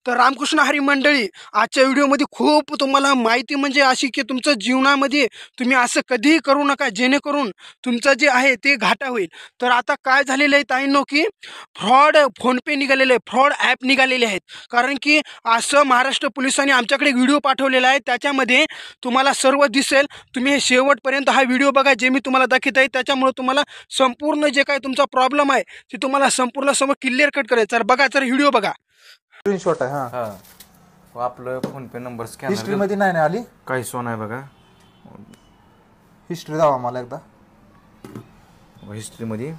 तर रामकृष्ण हरी मंडळी, आजच्या व्हिडिओमध्ये खूप तुम्हाला माहिती म्हणजे अशी की तुमचं जीवनामध्ये तुम्ही असं कधीही करू नका जेणेकरून तुमचं जे आहे ते घाटा होईल. तर आता काय झालेलं आहे ताईंनो, की फ्रॉड फोनपे निघालेले आहे, फ्रॉड ॲप निघालेले आहेत. कारण की असं महाराष्ट्र पोलिसांनी आमच्याकडे व्हिडिओ पाठवलेला आहे, त्याच्यामध्ये तुम्हाला सर्व दिसेल. तुम्ही हे शेवटपर्यंत हा व्हिडिओ बघा, जे मी तुम्हाला दाखवत आहे त्याच्यामुळे तुम्हाला संपूर्ण जे काही तुमचा प्रॉब्लेम आहे ते तुम्हाला संपूर्ण समोर क्लिअर कट करायचं. तर बघा, तर व्हिडिओ बघा. स्क्रीनशॉट आहे. हा आपलं फोन पे नंबर स्कॅनर हिस्ट्री मध्ये नाही ना आली. काही सोन आहे बघा. हिस्ट्री दावा मला एकदा. हिस्ट्री मध्ये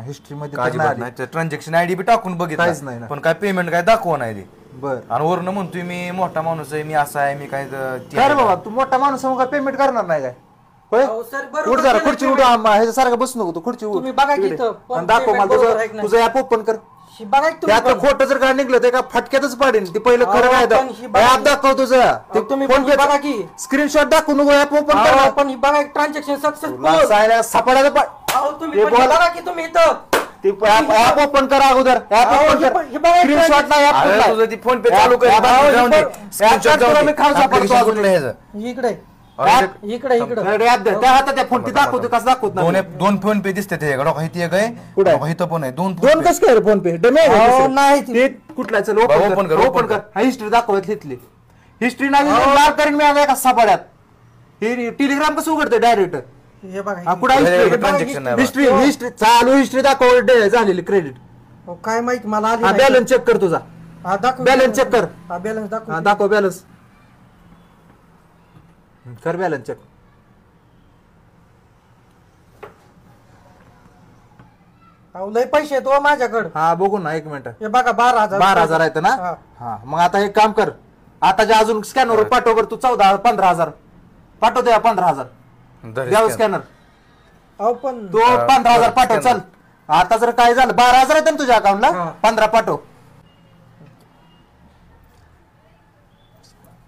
हिस्ट्री मध्ये काय नाही. ट्रान्झॅक्शन आयडी बी टाकून काहीच नाही बघितलं ना. पण काय पेमेंट काय दाखवा नाही ते. बर. आणि वरनं म्हणतोय मी मोठा माणूस आहे, मी असा आहे, मी काय काय रे बाबा, तू मोठा माणूस आहे, मग काय पेमेंट करणार नाही काय? होय, उठ जरा खुर्ची उठ. ह्याच्यासारखं बसू नको तू, खुर्ची उठ. दाखव मला तुझं ऍप ओपन कर. त्यात खोटं जर काय निघलं तर एका फटक्यातच पाडेन. ते पहिलं खरं काय ऍप दाखव तुझं. स्क्रीनशॉट दाखवू नको, ऍप ओपन कर. पण ही बघा ट्रान्झॅक्शन सक्सेसफुल सापडायला ऍप ओपन करा अगोदर. स्क्रीनशॉट नाही, तुझं ती फोन पे चालू कर. इकडे त्या हातात फोन ती दाखवतो कसं दाखवत नाही. दोन फोन पे दिसते ते इथं पण आहे. दोन कसं काय फोन पे नाही कुठला? चल ओपन कर, ओपन कर. हिस्ट्री दाखवत तिथली. हिस्ट्री नाही लाल करीन मी आता एका सापड्यात. हे टेलिग्राम कसं उघडते डायरेक्ट? हे बघा ट्रान्झॅक्शन हिस्ट्री चालू हिस्ट्री दाखव झालेली क्रेडिट. काय माहिती मला आधी. बॅलन्स चेक कर तुझा. बॅलन्स चेक कर. बॅलन्स दाखव बॅलन्स कर. Balance check. लय पैसे आहेत हो माझ्याकडे. हा बघू ना, एक मिनिट. हे बघा 12,000 आहेत ना. हा मग आता एक काम कर, आता जे अजून स्कॅनर पाठव तू. 14-15,000 पाठव. द्या 15,000 द्यावं स्कॅनर. पण तो 15,000 पाठव. चल आता जर काय झालं 12,000 आहेत ना तुझ्या अकाउंटला. 15 पाठव.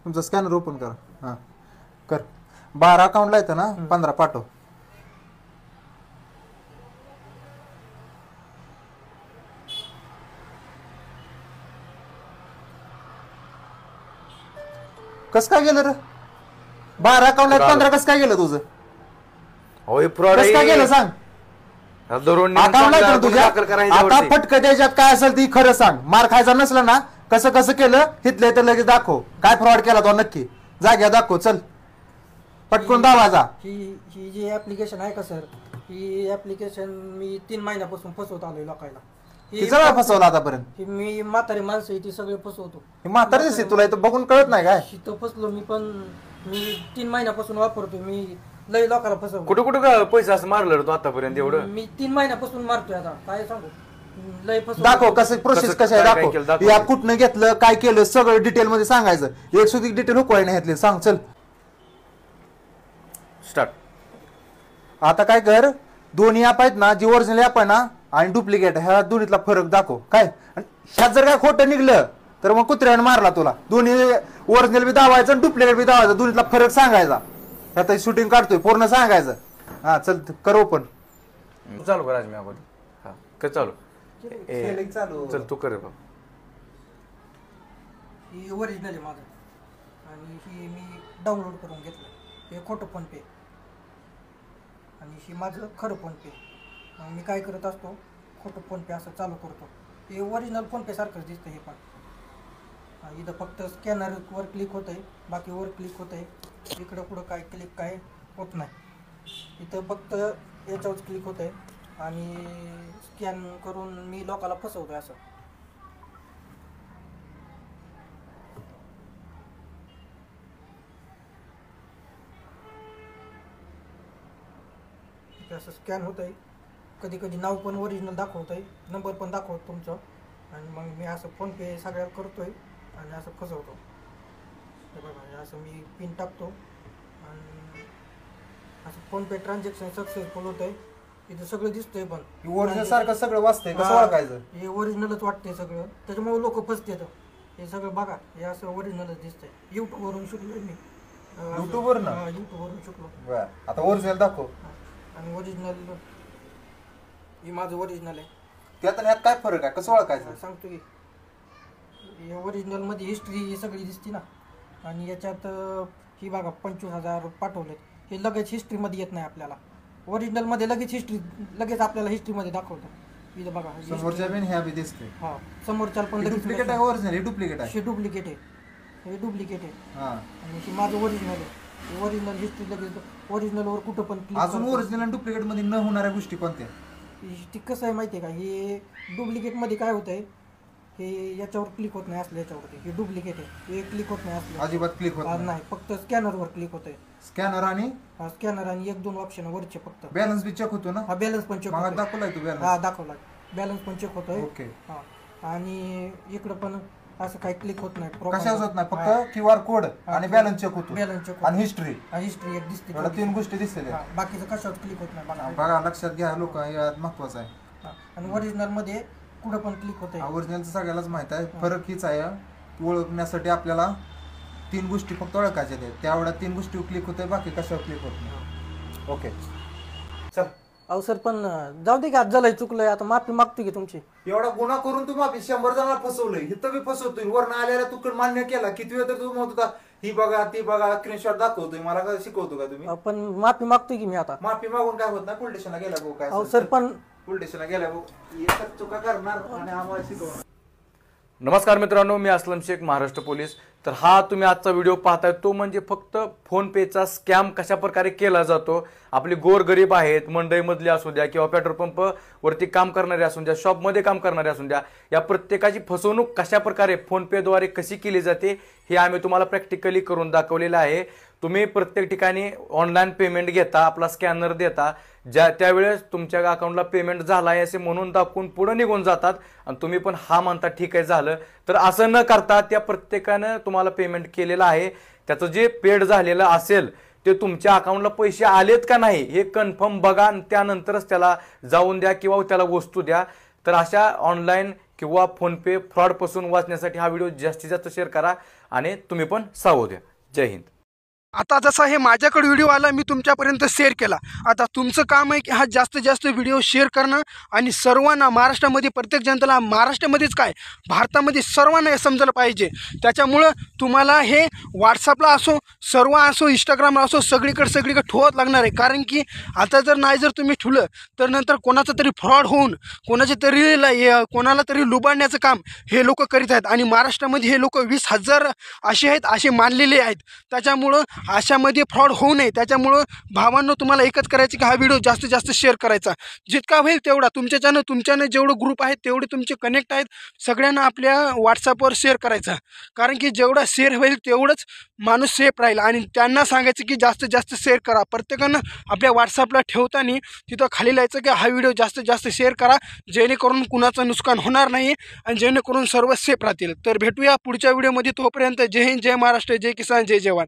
तुमचा स्कॅनर ओपन कर. हा कर. 12 अकाउंटला येतं ना. 15 पाठव. कस काय गेलं रे? 12 अकाउंट आहेत, 15 कस काय गेलं तुझं? कस काय गेलं सांग. आता फटकं द्यायच्यात काय असेल ती खरं सांग. मार खायचा नसला ना, कसं कसं केलं हिथले तर लगेच दाखव. काय फ्रॉड केला तो नक्की जाग्या दाखव. चल पटकून दावाजा. ही जी ऍप्लिकेशन आहे का सर, ही ऍप्लिकेशन मी 3 महिन्यापासून फसवत आलोय लोकांना. सगळं फसवलं आतापर्यंत. मी म्हातारी माणसं ती सगळे फसवतो. म्हातारी दिसते तुला इथं बघून कळत नाही काय? इथं फसलो मी. पण मी 3 महिन्यापासून वापरतो. मी लय लोकांना फसवतो. कुठं कुठं पैसा असं मारलं तू आतापर्यंत एवढं? मी 3 महिन्यापासून मारतोय. आता काय सांगू, लय फसवतो. दाखव कसं प्रोसेस कशी आहे दाखव. या कुठनं घेतलं, काय केलं, सगळं डिटेल मध्ये सांगायचं. एक सुधी डिटेल हुकवाय नाही घेतली. सांग चल स्टार्ट. आता काय कर, दोन्ही ऍप आहेत ना, जी ओरिजिनल ऍप आहे ना आणि डुप्लिकेट, ह्या दोन्हीतला फरक दाखव. काय ह्यात जर काय खोटं निघलं तर मग कुत्र्याने मारला तुला. दोन्ही ओरिजिनल बी दावायचं आणि डुप्लिकेट बी दावायचं. दोन्हीतला फरक सांगायचा. आता शूटिंग काढतोय पूर्ण सांगायचं. हा चल कर ओपन. चालू कर मी अगोदर. हा कर चालू. चल तू कर बाबा. ही ओरिजिनल आहे माझं आणि ही मी डाउनलोड करून घेतलं. हे खोटं फोन पे आणि ही माझं खरं फोन पे. मग मी काय करत असतो, खोटं फोन पे असं चालू करतो. हे ओरिजिनल फोन पे सारखंच दिसतं. हे पण इथं फक्त स्कॅनरवर क्लिक होत आहे, बाकी वर क्लिक होत आहे. इकडं कुठं काय क्लिक काय होत नाही. इथं फक्त याच्यावरच क्लिक होत आहे आणि स्कॅन करून मी लोकांना फसवतोय असं. असं स्कॅन होत आहे. कधी कधी नाव पण ओरिजिनल दाखवत आहे, नंबर पण दाखवतो तुमचं. आणि मग मी असं फोन पे सगळ्यात करतोय आणि असं फसवतो. हे बघा, असं मी पिन टाकतो आणि असं फोन पे ट्रान्झॅक्शन सक्सेसफुल होत आहे. इथं सगळं दिसतंय. पण ओरिजिनल सारखं सगळं वाचतंय. कसं ओळखायचं? हे ओरिजिनलच वाटतंय सगळं, त्याच्यामुळे लोक फसतात. हे सगळं बघा, हे असं ओरिजिनलच दिसतंय. युट्यूबवरून शिकलोय मी. युट्यूबवरून शिकलो. आता ओरिजिनल दाखव. आणि ओरिजिनल हे माझं ओरिजिनल आहे. त्यात ह्यात काय फरक आहे, कसं ओळखायचं सांगतो की. ओरिजिनलमध्ये हिस्ट्री सगळी दिसते ना, आणि याच्यात ही बघा 25,000 पाठवलेत, हे लगेच हिस्ट्रीमध्ये येत नाही आपल्याला. ओरिजिनलमध्ये लगेच आपल्याला हिस्ट्रीमध्ये दाखवतं. इथं बघा समोरच्या बिन ह्या बी दिसते. हा, समोरच्या पण डुप्लिकेट आहे, ओरिजिनल हे डुप्लिकेट आहे. हे डुप्लिकेट आहे, हे डुप्लिकेट आहे. हा, आणि हे माझं ओरिजिनल आहे. ओरिजिनल हिस्ट्री लगेच ओरिजिनलवर कुठं पण अजून ओरिजिनल आणि डुप्लिकेट मध्ये न होणाऱ्या गोष्टी कोणत्या? ती कसं आहे माहिती आहे का, हे डुप्लिकेटमध्ये काय होतं आहे, हे याच्यावर क्लिक होत नाही असलं, याच्यावरती हे डुप्लिकेट आहे, हे क्लिक होत नाही असलं, अजिबात क्लिक होत नाही, फक्त स्कॅनरवर क्लिक होत आहे. स्कॅनर आणि स्कॅनर आणि 1-2 ऑप्शन वरचे फक्त. बॅलन्स बी चेक होतो ना? हा, बॅलन्स पण चेक होतो. दाखवलाय तू बॅलन्स? हा, दाखवला, बॅलन्स पण चेक होतोय. ओके. हा, आणि इकडं पण असं काही क्लिक होत नाही, कशाच होत नाही, फक्त QR कोड आणि बॅलन्स चेक होतो, बॅलन्स चेक आणि हिस्ट्री एक दिसते. एवढ्या 3 गोष्टी दिसते. बाकीचं कशावर क्लिक होत नाही बघा, लक्षात घ्या लोक, यात महत्वाचं आहे. आणि ओरिजिनल मध्ये कुठं पण क्लिक होत आहे. ओरिजिनलचं सगळ्यालाच माहित आहे. फरक हीच आहे, ओळखण्यासाठी आपल्याला 3 गोष्टी फक्त ओळखायच्या आहेत. त्यावेळेला 3 गोष्टी क्लिक होते, बाकी कशावर क्लिक होत नाही. ओके, चल. अहो सर, पण जाऊ दे की, आज झालंय, चुकलंय, आता माफी मागतो की तुमची. एवढा गुन्हा करून तू माफी 100 जणांना फसवलंय, इथं बी फसवतोय. वरनं आल्याला तू मान्य केला, किती वेळ तर तू म्हणत होता ही बघा ती बघा, स्क्रीनशॉट दाखवतोय मला, का शिकवतो का तुम्ही? पण माफी मागतोय की मी आता. माफी मागून काय होत नाही, पोलीस स्टेशनला गेला भाऊ. काय अहो सर, पण पोलीस स्टेशनला गेला भाऊ, एकच चुका करणार आणि आम्हाला शिकवणार. नमस्कार मित्रांनो, मी असलम शेख, महाराष्ट्र पोलीस. तर हा तुम्ही आजचा व्हिडिओ पाहताय तो म्हणजे फक्त फोनपेचा स्कॅम कशा प्रकारे केला जातो. आपले गोरगरीब आहेत, मंडईमधले असू द्या किंवा पेट्रोल पंप वरती काम करणारे असू द्या, शॉपमध्ये काम करणारे असू द्या, या प्रत्येकाची फसवणूक कशा प्रकारे फोनपेद्वारे कशी केली जाते हे आम्ही तुम्हाला प्रॅक्टिकली करून दाखवलेलं आहे. तुम्ही प्रत्येक ठिकाणी ऑनलाईन पेमेंट घेता, आपला स्कॅनर देता, त्यावेळेस तुमच्या अकाउंटला पेमेंट झाला आहे असे म्हणून दाखवून पुढे निघून जातात आणि तुम्ही पण हा म्हणता ठीक आहे झालं. तर असं न करता त्या प्रत्येकानं तुम्हाला पेमेंट केलेलं आहे, त्याचं जे पेड झालेलं असेल ते तुमच्या अकाउंटला पैसे आलेत का नाही हे कन्फर्म बघा आणि त्यानंतरच त्याला जाऊन द्या किंवा त्याला वस्तू द्या. तर अशा ऑनलाईन किंवा फोनपे फ्रॉडपासून वाचण्यासाठी हा व्हिडिओ जास्तीत जास्त शेअर करा आणि तुम्ही पण सावध द्या. जय हिंद. आता जसा हे माझ्याकडे व्हिडिओ आला, मी तुमच्यापर्यंत शेअर केला. आता तुमचं काम आहे की हा जास्तीत जास्त व्हिडिओ शेअर करणं आणि सर्वांना, महाराष्ट्रामध्ये प्रत्येक जनतेला, महाराष्ट्रामध्येच काय भारतामध्ये सर्वांना हे समजलं पाहिजे. त्याच्यामुळं तुम्हाला हे व्हॉट्सअपला असो, सर्व असो, इंस्टाग्रामला असो, सगळीकडे ठेवत लागणार आहे. कारण की आता जर तुम्ही ठेवलं तर नंतर कोणाचं तरी फ्रॉड होऊन कोणाला तरी लुबाडण्याचं काम हे लोक करीत आहेत. आणि महाराष्ट्रामध्ये हे लोक 20,000 असे आहेत, असे मानलेले आहेत. त्याच्यामुळं अशामध्ये फ्रॉड होऊ नये. त्याच्यामुळं भावांनो, तुम्हाला एकच करायचं की हा व्हिडिओ जास्तीत जास्त शेअर करायचा, जितका होईल तेवढा. तुमच्यानं जेवढं ग्रुप आहेत तेवढे तुमचे कनेक्ट आहेत, सगळ्यांना आपल्या व्हॉट्सअपवर शेअर करायचा. कारण की जेवढा शेअर होईल तेवढंच माणूस सेफ राहील. आणि त्यांना सांगायचं की जास्तीत जास्त शेअर करा. प्रत्येकानं आपल्या व्हॉट्सअपला ठेवताना तिथं खाली लिहायचं की हा व्हिडिओ जास्तीत जास्त शेअर करा, जेणेकरून कुणाचं नुकसान होणार नाही आणि जेणेकरून सर्व सेफ राहतील. तर भेटूया पुढच्या व्हिडिओमध्ये. तोपर्यंत जय हिंद, जय महाराष्ट्र, जय किसान, जय जवान.